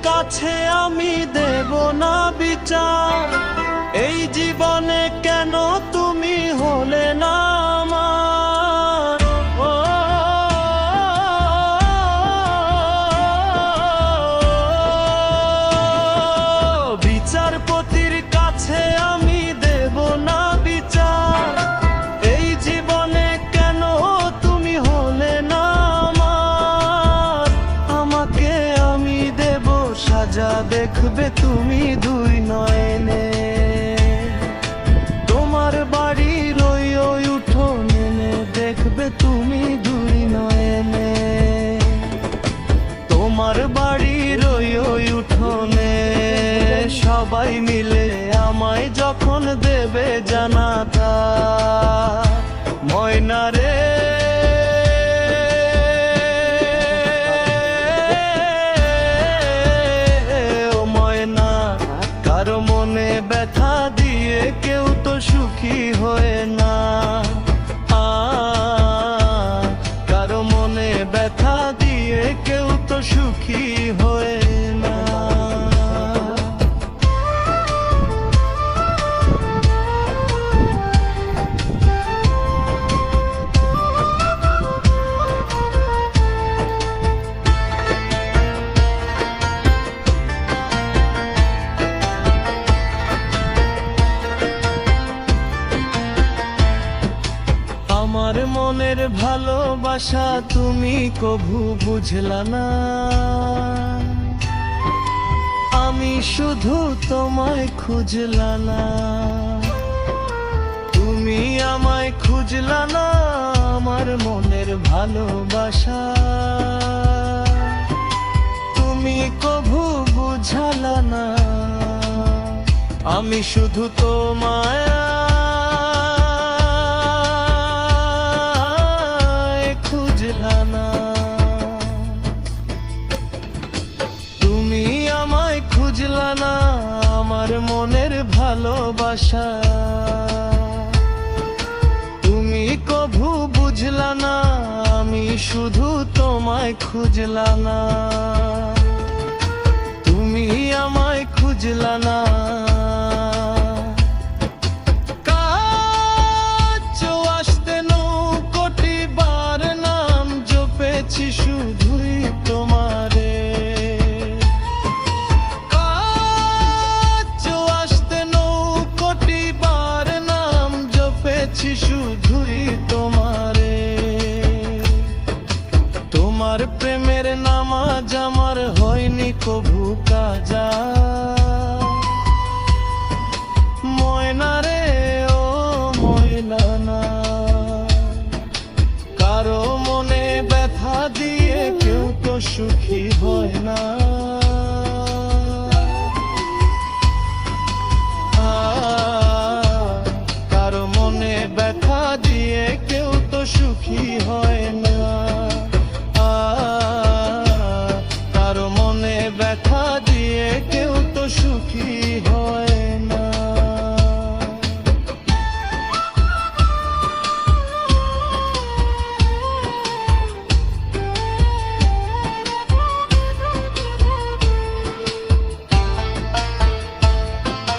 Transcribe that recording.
কাছে আমি দেব না বিচার। এই জীবনে কেন তুমি হলে না আমার। ও বিচারপতির কাছে আমি দেব না বিচার। এই জীবনে কেন তুমি হলে না আমার। আমাকে আমি দেব সাজা, দেখবে তুমি দুই নয়নে। তোমার বাড়ির ওই উঠোনে দেখবে তুমি দুই নয়নে। তোমার বাড়ির ওই উঠোনে সবাই মিলে আমায় যখন দেবে জানাতা। ময়না রে ও ময়না, কারো মনে ব্যথা দিয়ে কেউ তো সুখী হয় না। কারো মনে ব্যথা দিয়ে কেউ তো সুখী হয় না। আমার মনের ভালোবাসা তুমি কভু বুঝলা না। আমি শুধু তোমায় খুঁজলা না, তুমি আমায় খুঁজলা না। আমার মনের ভালোবাসা তুমি কভু বুঝালা না। আমি শুধু তোমায় খুঁজলা না। তুমি আমায় খুঁজলা না। আমার মনের ভালোবাসা তুমি কভু বুঝলা না। আমি শুধু তোমায় খুঁজলা না, তুমি আমায় খুঁজলা না। শুধুই তোমারে কাছে আসতে কোটি বার নাম জপেছি, শুধুই তোমারে। তোমার প্রেমের নামাজ আমার হয়নি কভু কাজা। ময়না রে ও ময়না না, কারো মনে ব্যথা দিয়ে কেউ তো সুখী হয় না। কারো মনে ব্যথা দিয়ে কেউ তো সুখী হয় না। কারো মনে ব্যথা দিয়ে কেউ